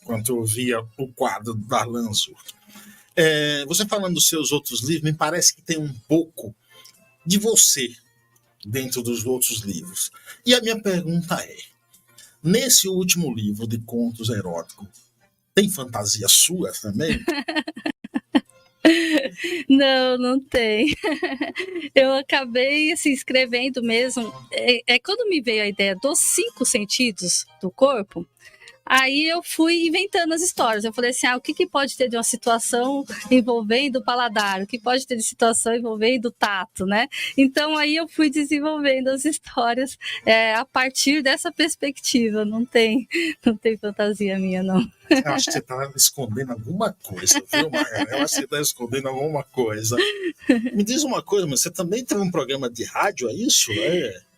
quando eu via o quadro do Darlan Zurk. Você falando dos seus outros livros, me parece que tem um pouco de você dentro dos outros livros. E a minha pergunta é, nesse último livro de contos eróticos, tem fantasia sua também? Não, não tem. Eu acabei assim, escrevendo mesmo. Quando me veio a ideia dos 5 sentidos do corpo, aí eu fui inventando as histórias. Eu falei assim, o que pode ter de uma situação envolvendo o paladar? O que pode ter de situação envolvendo o tato, né? Então aí eu fui desenvolvendo as histórias a partir dessa perspectiva. Não tem fantasia minha, não. Eu acho que você está escondendo alguma coisa, viu, Maria? Eu acho que você está escondendo alguma coisa. Me diz uma coisa, mas você também teve um programa de rádio, é isso?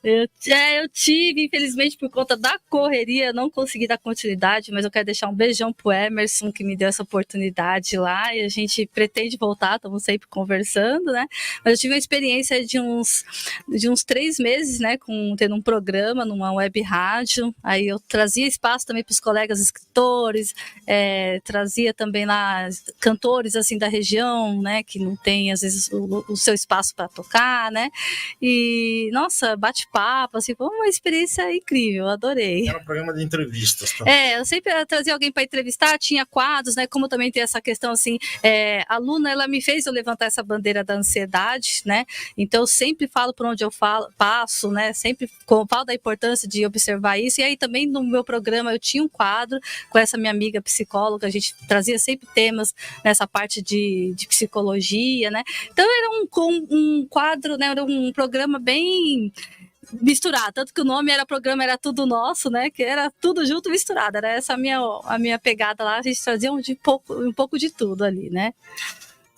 Eu tive, infelizmente, por conta da correria, não consegui dar continuidade, mas eu quero deixar um beijão pro Emerson, que me deu essa oportunidade lá, e a gente pretende voltar, estamos sempre conversando, né? Mas eu tive uma experiência de uns 3 meses, né, tendo um programa numa web rádio, aí eu trazia espaço também para os colegas escritores, trazia também lá cantores, assim, da região, né, que não tem, às vezes, o seu espaço para tocar, né? E, nossa, bate-papo, assim, foi uma experiência incrível, eu adorei. Era um programa de entrevistas também. Eu sempre trazia alguém para entrevistar, tinha quadros, né, como também tem essa questão, assim, a aluna, ela me fez eu levantar essa bandeira da ansiedade, né, então eu sempre falo por onde eu passo, né, sempre falo da importância de observar isso, e aí também no meu programa eu tinha um quadro com essa minha amiga psicóloga, a gente trazia sempre temas nessa parte de psicologia, né, então era um quadro, né, era um programa bem misturado, tanto que o nome era Tudo Nosso, né, que era tudo junto misturado, era essa a minha pegada lá, a gente trazia um pouco de tudo ali, né.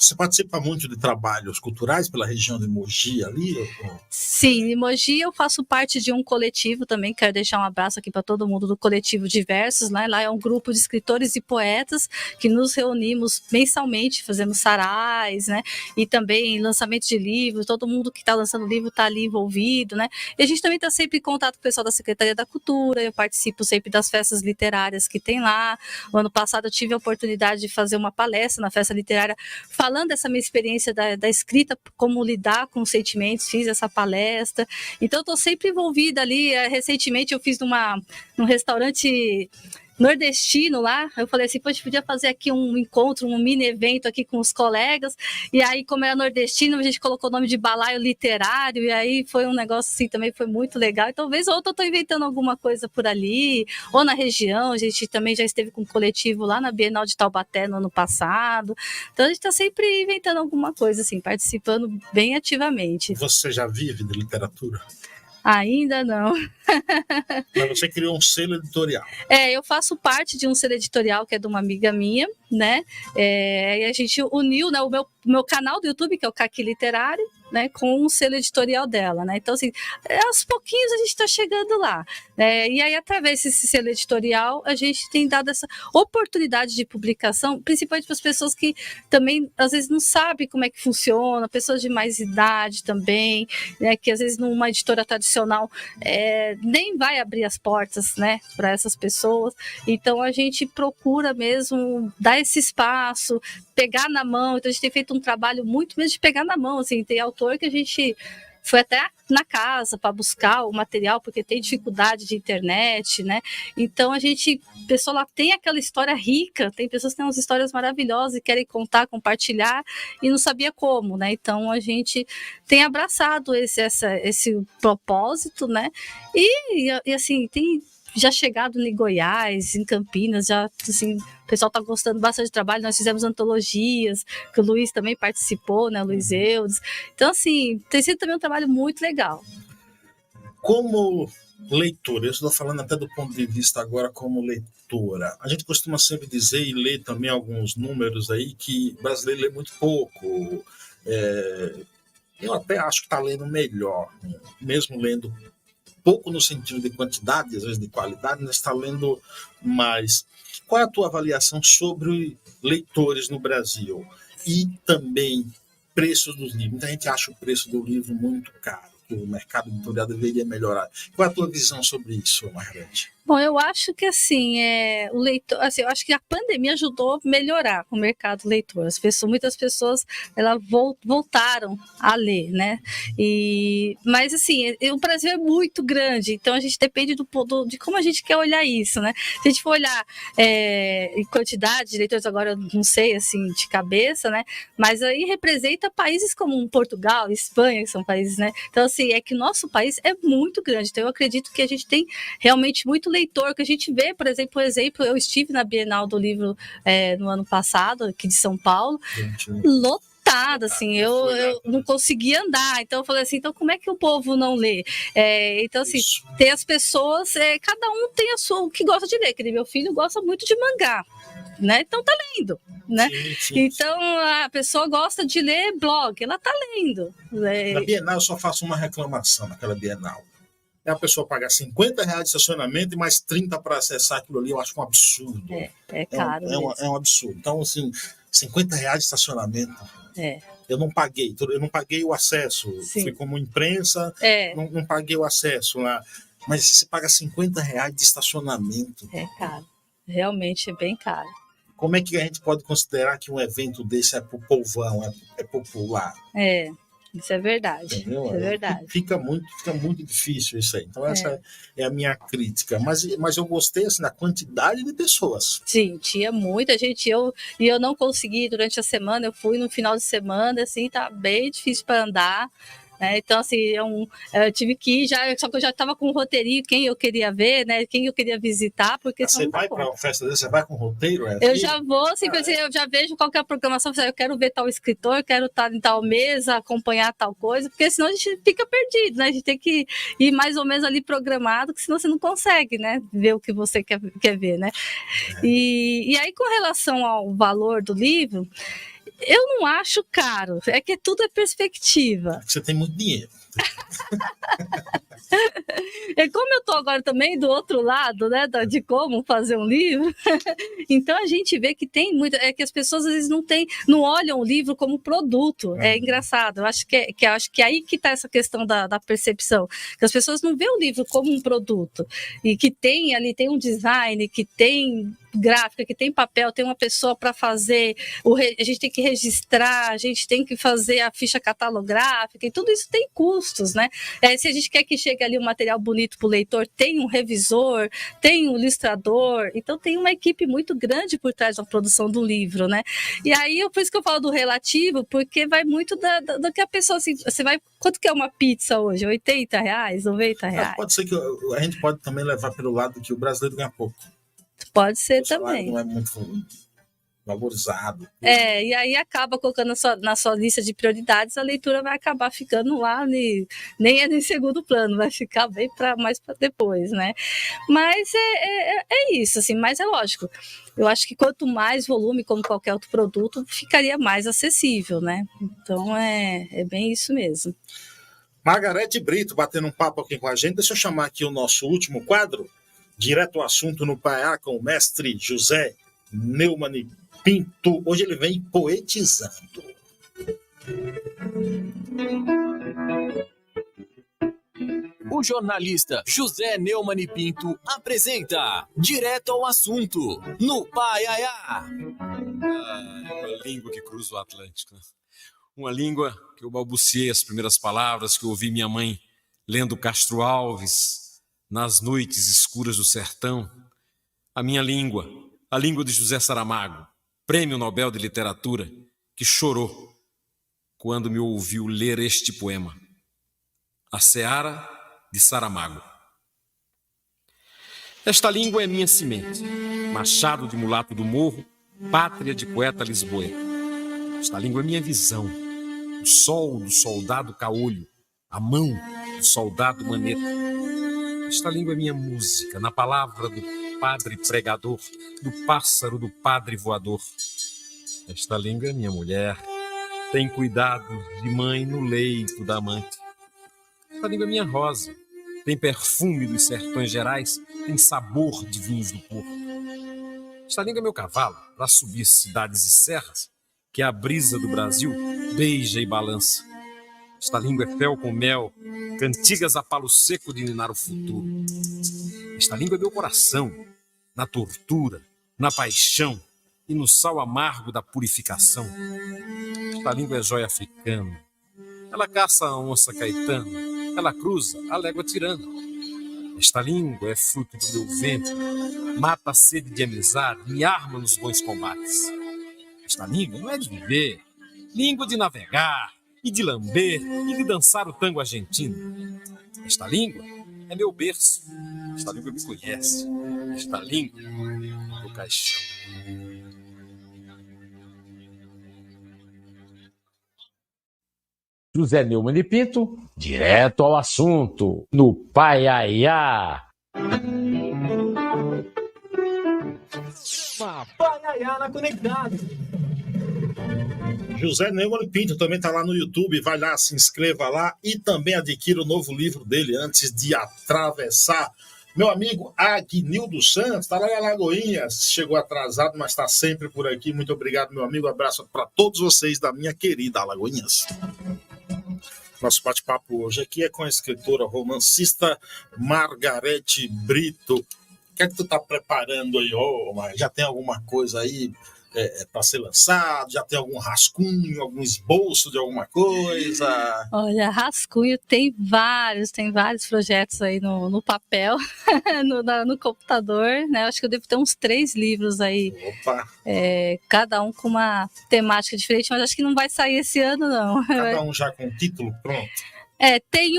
Você participa muito de trabalhos culturais pela região de Mogi ali? Sim, em Mogi eu faço parte de um coletivo também, quero deixar um abraço aqui para todo mundo do coletivo Diversos, né? Lá é um grupo de escritores e poetas que nos reunimos mensalmente, fazemos sarais, né? E também lançamento de livros, todo mundo que está lançando livro está ali envolvido, né? E a gente também está sempre em contato com o pessoal da Secretaria da Cultura, eu participo sempre das festas literárias que tem lá. O ano passado eu tive a oportunidade de fazer uma palestra na festa literária falando dessa minha experiência da escrita, como lidar com os sentimentos, fiz essa palestra. Então, eu estou sempre envolvida ali. Recentemente, eu fiz num restaurante nordestino lá, eu falei assim, pô, a gente podia fazer aqui um encontro, um mini evento aqui com os colegas, e aí como era nordestino, a gente colocou o nome de balaio literário, e aí foi um negócio assim, também foi muito legal, e talvez outra eu estou inventando alguma coisa por ali, ou na região, a gente também já esteve com um coletivo lá na Bienal de Taubaté no ano passado, então a gente está sempre inventando alguma coisa assim, participando bem ativamente. Você já vive de literatura? Ainda não. Mas você criou um selo editorial. Eu faço parte de um selo editorial que é de uma amiga minha, né? E a gente uniu, né, o meu canal do YouTube, que é o Caqui Literário, né, com o selo editorial dela, né? Então, assim, aos pouquinhos a gente está chegando lá, né? E aí, através desse selo editorial, a gente tem dado essa oportunidade de publicação, principalmente para as pessoas que também, às vezes, não sabem como é que funciona, pessoas de mais idade também, né? Que, às vezes, numa editora tradicional, nem vai abrir as portas, né, para essas pessoas. Então, a gente procura mesmo dar esse espaço, pegar na mão. Então, a gente tem feito um trabalho muito mesmo de pegar na mão, assim, tem autor que a gente foi até na casa para buscar o material, porque tem dificuldade de internet, né? Então, a pessoa lá tem aquela história rica, tem pessoas que têm umas histórias maravilhosas e querem contar, compartilhar, e não sabia como, né? Então, a gente tem abraçado esse propósito, né? E assim, tem já chegado em Goiás, em Campinas, já, assim, o pessoal está gostando bastante do trabalho. Nós fizemos antologias, que o Luiz também participou, né, o Luiz Eudes. Então, assim, tem sido também um trabalho muito legal. Como leitora, eu estou falando até do ponto de vista agora como leitora, a gente costuma sempre dizer e ler também alguns números aí que o brasileiro lê muito pouco. Eu até acho que está lendo melhor, mesmo lendo pouco no sentido de quantidade, às vezes de qualidade, mas está lendo mais. Qual é a tua avaliação sobre leitores no Brasil? E também preços dos livros. Muita gente acha o preço do livro muito caro, que o mercado editorial deveria melhorar. Qual é a tua visão sobre isso, Margarete? Bom, eu acho que assim, o leitor, assim, eu acho que a pandemia ajudou a melhorar o mercado leitor. Muitas pessoas elas voltaram a ler, né? Mas assim, o Brasil é muito grande, então a gente depende de como a gente quer olhar isso, né? Se a gente for olhar em quantidade de leitores, agora eu não sei assim de cabeça, né? Mas aí representa países como Portugal, Espanha, que são países, né? Então assim, é que o nosso país é muito grande. Então eu acredito que a gente tem realmente muito leitor, que a gente vê, por exemplo, eu estive na Bienal do Livro no ano passado, aqui de São Paulo, lotada, assim, eu não conseguia andar, então eu falei assim, então como é que o povo não lê? Então assim, tem as pessoas, cada um tem o que gosta de ler, que meu filho gosta muito de mangá, né? Então tá lendo, né? Sim. Então a pessoa gosta de ler blog, ela tá lendo. Na Bienal eu só faço uma reclamação naquela Bienal. A pessoa pagar R$50 de estacionamento e mais 30 para acessar aquilo ali, eu acho um absurdo. É caro. É um absurdo. Então, assim, R$50 de estacionamento. Eu não paguei o acesso. Sim. Fui como imprensa, não paguei o acesso lá. Mas você paga R$50 de estacionamento. É caro. Realmente é bem caro. Como é que a gente pode considerar que um evento desse é pro povão, é popular? Isso é verdade. Entendeu? Isso é verdade. Fica muito difícil isso aí. Então, essa é a minha crítica. Mas eu gostei assim, da quantidade de pessoas. Sim, tinha muita gente. Eu não consegui durante a semana, eu fui no final de semana, assim, tá bem difícil para andar. Então, assim, eu tive que ir, só que eu já estava com um roteirinho, quem eu queria ver, né? Quem eu queria visitar, porque você vai para uma festa dessa, você vai com roteiro? Eu já vou, assim, eu já vejo qual que é a programação, eu quero ver tal escritor, quero estar em tal mesa, acompanhar tal coisa, porque senão a gente fica perdido, né? A gente tem que ir mais ou menos ali programado, que senão você não consegue, né? Ver o que você quer ver, né? E aí, com relação ao valor do livro, Eu não acho caro, é que tudo é perspectiva. Você tem muito dinheiro. E como eu estou agora também do outro lado, né, de como fazer um livro, então a gente vê que tem muito, é que as pessoas às vezes não olham o livro como produto. É engraçado, eu acho que é aí que está essa questão da percepção, que as pessoas não veem o livro como um produto, e que tem ali, tem um design, que tem gráfica, que tem papel, tem uma pessoa para fazer, a gente tem que registrar, a gente tem que fazer a ficha catalográfica, e tudo isso tem custos, né? Se a gente quer que chegue ali um material bonito para o leitor, tem um revisor, tem um ilustrador, então tem uma equipe muito grande por trás da produção do livro, né? E aí, por isso que eu falo do relativo, porque vai muito do que a pessoa, assim, você vai, quanto que é uma pizza hoje? R$80, R$90? Pode ser que a gente pode também levar pelo lado que o brasileiro ganha pouco. Pode ser o salário também. Não é muito valorizado. E aí acaba colocando na sua lista de prioridades, a leitura vai acabar ficando lá, nem é em segundo plano, vai ficar bem mais para depois, né? Mas é isso, assim, mas é lógico. Eu acho que quanto mais volume, como qualquer outro produto, ficaria mais acessível, né? Então é bem isso mesmo. Margarete Brito batendo um papo aqui com a gente. Deixa eu chamar aqui o nosso último quadro, direto ao assunto no Paiá, com o mestre José Neumann Pinto. Hoje ele vem poetizando. O jornalista José Neumann Pinto apresenta Direto ao Assunto, no Paiaiá. Uma língua que cruza o Atlântico. Uma língua que eu balbuciei as primeiras palavras que eu ouvi minha mãe lendo Castro Alves nas noites escuras do sertão. A minha língua, a língua de José Saramago, Prêmio Nobel de Literatura, que chorou quando me ouviu ler este poema, A Seara de Saramago. Esta língua é minha semente, machado de mulato do morro, pátria de poeta lisboeta. Esta língua é minha visão, o sol do soldado caolho, a mão do soldado maneta. Esta língua é minha música, na palavra do padre pregador, do pássaro do padre voador. Esta língua é minha mulher, tem cuidado de mãe no leito da amante. Esta língua é minha rosa, tem perfume dos sertões gerais, tem sabor de vinhos do Porto. Esta língua é meu cavalo, para subir cidades e serras, que a brisa do Brasil beija e balança. Esta língua é fel com mel, cantigas a palo seco de ninar o futuro. Esta língua é meu coração, na tortura, na paixão e no sal amargo da purificação. Esta língua é jóia africana. Ela caça a onça caetana, ela cruza a légua tirana. Esta língua é fruto do meu ventre, mata a sede de amizade, me arma nos bons combates. Esta língua não é de viver, língua de navegar, e de lamber, e de dançar o tango argentino. Esta língua é meu berço, esta língua me conhece, esta língua é meu caixão. José Neumann Pinto, direto ao assunto, no Paiaiá. Paiaiá Conectado. José Neumann Pinto também está lá no YouTube, vai lá, se inscreva lá e também adquira o novo livro dele, Antes de Atravessar. Meu amigo Agnildo Santos, está lá em Alagoinhas, chegou atrasado, mas está sempre por aqui. Muito obrigado, meu amigo, abraço para todos vocês da minha querida Alagoinhas. Nosso bate-papo hoje aqui é com a escritora romancista Margarete Brito. O que é que tu está preparando aí? Já tem alguma coisa aí para ser lançado? Já tem algum rascunho, algum esboço de alguma coisa? Olha, rascunho tem vários projetos aí no papel, no computador, né? Acho que eu devo ter uns 3 livros aí. Opa! Cada um com uma temática diferente, mas acho que não vai sair esse ano, não. Cada um já com o título pronto? Aí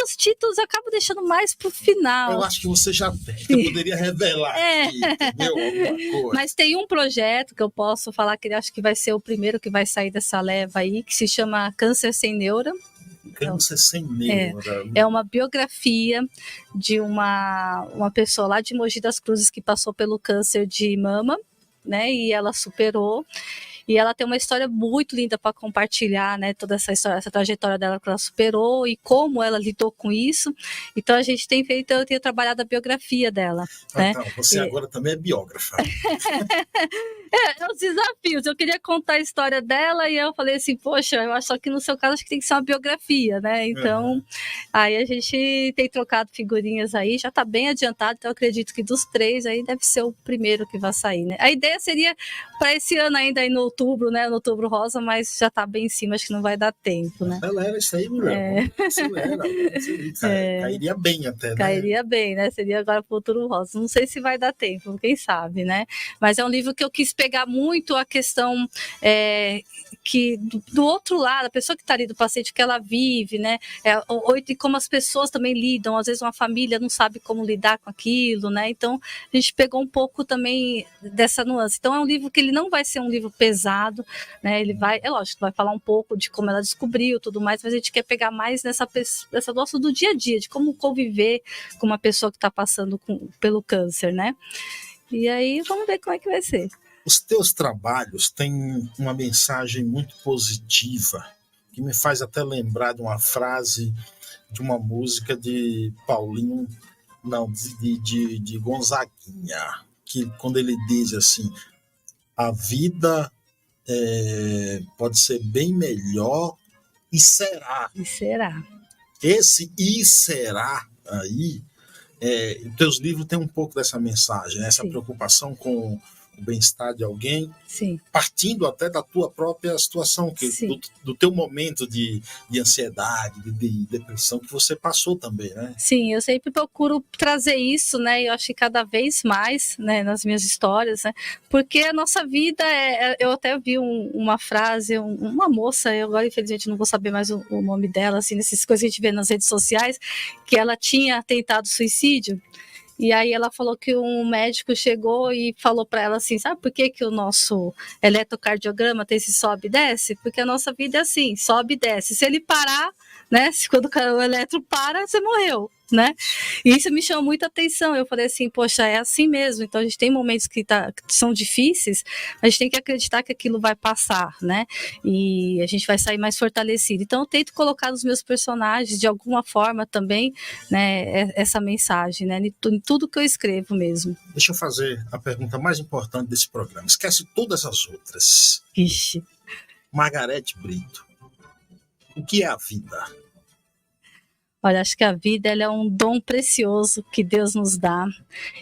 os títulos eu acabo deixando mais pro final. Eu acho que você já tem, eu poderia revelar aqui, entendeu? Alguma coisa. Mas tem um projeto que eu posso falar que acho que vai ser o primeiro que vai sair dessa leva aí, que se chama Câncer Sem Neura. Câncer Sem Neura. É uma biografia de uma pessoa lá de Mogi das Cruzes que passou pelo câncer de mama. né? E ela superou. E ela tem uma história muito linda para compartilhar, né? Toda essa história, essa trajetória dela que ela superou e como ela lidou com isso. Então a gente tem feito, eu tenho trabalhado a biografia dela. Né? Então, você agora também é biógrafa. É os desafios. Eu queria contar a história dela e eu falei assim, poxa, eu acho que no seu caso acho que tem que ser uma biografia, né? Então, aí a gente tem trocado figurinhas aí, já está bem adiantado, então eu acredito que dos 3 aí deve ser o primeiro que vai sair, né? A ideia seria para esse ano ainda aí no outubro, né? No Outubro Rosa, mas já está bem em cima, acho que não vai dar tempo, né? Acelera isso aí, mulher. Acelera. Cairia bem até, né? Cairia bem, né? Seria agora pro Outubro Rosa. Não sei se vai dar tempo, quem sabe, né? Mas é um livro que eu quis pegar muito a questão que do outro lado, a pessoa que está ali do paciente, que ela vive, né? E como as pessoas também lidam, às vezes uma família não sabe como lidar com aquilo, né? Então a gente pegou um pouco também dessa nuance. Então é um livro que ele não vai ser um livro pesado, né? Ele vai, é lógico, vai falar um pouco de como ela descobriu tudo mais, mas a gente quer pegar mais nessa nossa do dia a dia, de como conviver com uma pessoa que está passando pelo câncer, né? E aí vamos ver como é que vai ser. Os teus trabalhos têm uma mensagem muito positiva, que me faz até lembrar de uma frase de uma música de Paulinho, não, de Gonzaguinha, que quando ele diz assim, a vida pode ser bem melhor e será. E será. Esse e será aí, teus livros têm um pouco dessa mensagem, né? Essa preocupação com o bem-estar de alguém, sim, partindo até da tua própria situação, do teu momento de ansiedade, de depressão que você passou também, né? Sim, eu sempre procuro trazer isso, né? Eu acho que cada vez mais, né, nas minhas histórias, né? Porque a nossa vida eu até vi uma frase, uma moça, eu agora infelizmente não vou saber mais o nome dela, assim, nessas coisas que a gente vê nas redes sociais, que ela tinha tentado suicídio. E aí ela falou que um médico chegou e falou para ela assim, sabe por que o nosso eletrocardiograma tem esse sobe e desce? Porque a nossa vida é assim, sobe e desce. Se ele parar, né? Quando o eletro para, você morreu, né? E isso me chamou muita atenção. Eu falei assim, poxa, é assim mesmo. Então a gente tem momentos que são difíceis, a gente tem que acreditar que aquilo vai passar, né? E a gente vai sair mais fortalecido. Então eu tento colocar nos meus personagens, de alguma forma também, né, essa mensagem, né? Em tudo que eu escrevo mesmo. Deixa eu fazer a pergunta mais importante desse programa. Esquece todas as outras. Ixi. Margareth Brito, o que é a vida? Olha, acho que a vida ela é um dom precioso que Deus nos dá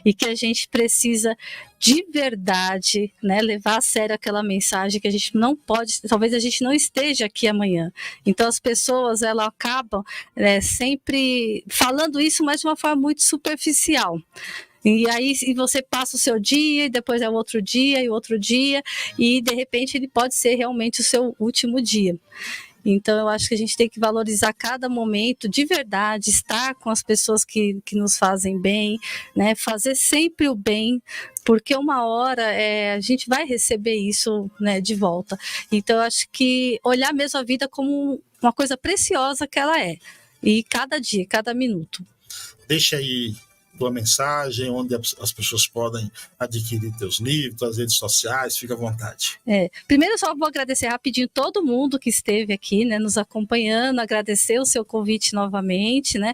e que a gente precisa de verdade, né, levar a sério aquela mensagem que a gente não pode, talvez a gente não esteja aqui amanhã. Então as pessoas elas acabam sempre falando isso, mas de uma forma muito superficial. E aí você passa o seu dia, e depois é o outro dia, e o outro dia, e de repente ele pode ser realmente o seu último dia. Então eu acho que a gente tem que valorizar cada momento de verdade, estar com as pessoas que nos fazem bem, né? Fazer sempre o bem, porque uma hora a gente vai receber isso, né, de volta. Então eu acho que olhar mesmo a vida como uma coisa preciosa que ela é, e cada dia, cada minuto. Deixa aí tua mensagem, onde as pessoas podem adquirir teus livros, tuas redes sociais, fica à vontade. Primeiro eu só vou agradecer rapidinho todo mundo que esteve aqui, né, nos acompanhando, agradecer o seu convite novamente, né,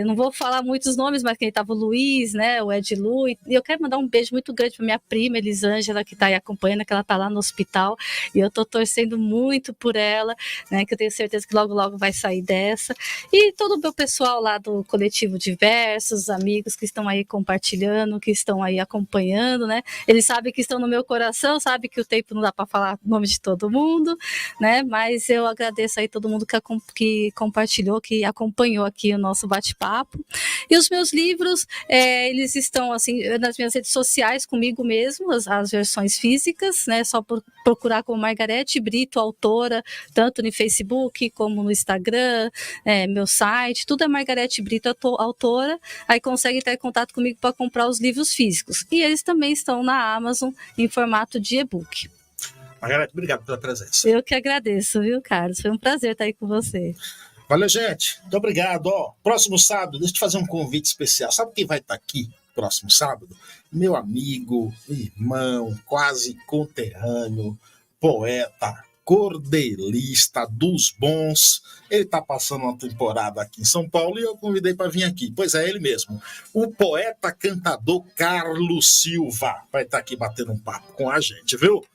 não vou falar muitos nomes, mas quem estava o Luiz, né, o Ed Lu, e eu quero mandar um beijo muito grande para minha prima Elisângela, que está aí acompanhando, que ela está lá no hospital, e eu estou torcendo muito por ela, né, que eu tenho certeza que logo logo vai sair dessa, e todo o meu pessoal lá do Coletivo Diversos, amigos que estão aí compartilhando, que estão aí acompanhando, né? Eles sabem que estão no meu coração, sabem que o tempo não dá para falar o nome de todo mundo, né? Mas eu agradeço aí todo mundo que compartilhou, que acompanhou aqui o nosso bate-papo. E os meus livros, eles estão assim nas minhas redes sociais comigo mesmo, as versões físicas, né? Só procurar como Margareth Brito, autora, tanto no Facebook como no Instagram, meu site, tudo é Margareth Brito, autora. Aí consegue entrar em contato comigo para comprar os livros físicos. E eles também estão na Amazon em formato de e-book. Margareth, obrigado pela presença. Eu que agradeço, viu, Carlos? Foi um prazer estar aí com você. Valeu, gente. Muito obrigado. Próximo sábado, deixa eu te fazer um convite especial. Sabe quem vai estar aqui? próximo sábado, meu amigo, irmão, quase conterrâneo, poeta, cordelista dos bons. Ele está passando uma temporada aqui em São Paulo e eu convidei para vir aqui. Pois é, ele mesmo. O poeta cantador Carlos Silva vai estar aqui batendo um papo com a gente, viu?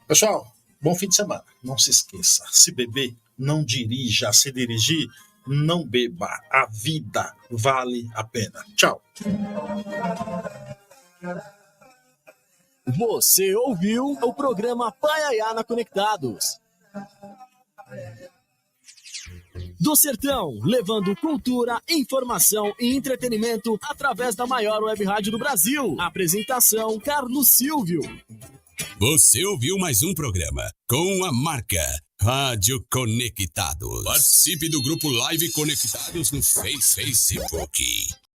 Pessoal, bom fim de semana. Não se esqueça, se beber, não dirija. Se dirigir, não beba. A vida vale a pena. Tchau. Você ouviu o programa Paiaiana Conectados. Do Sertão, levando cultura, informação e entretenimento através da maior web rádio do Brasil. Apresentação, Carlos Silvio. Você ouviu mais um programa com a marca Rádio Conectados. Participe do grupo Live Conectados no Facebook.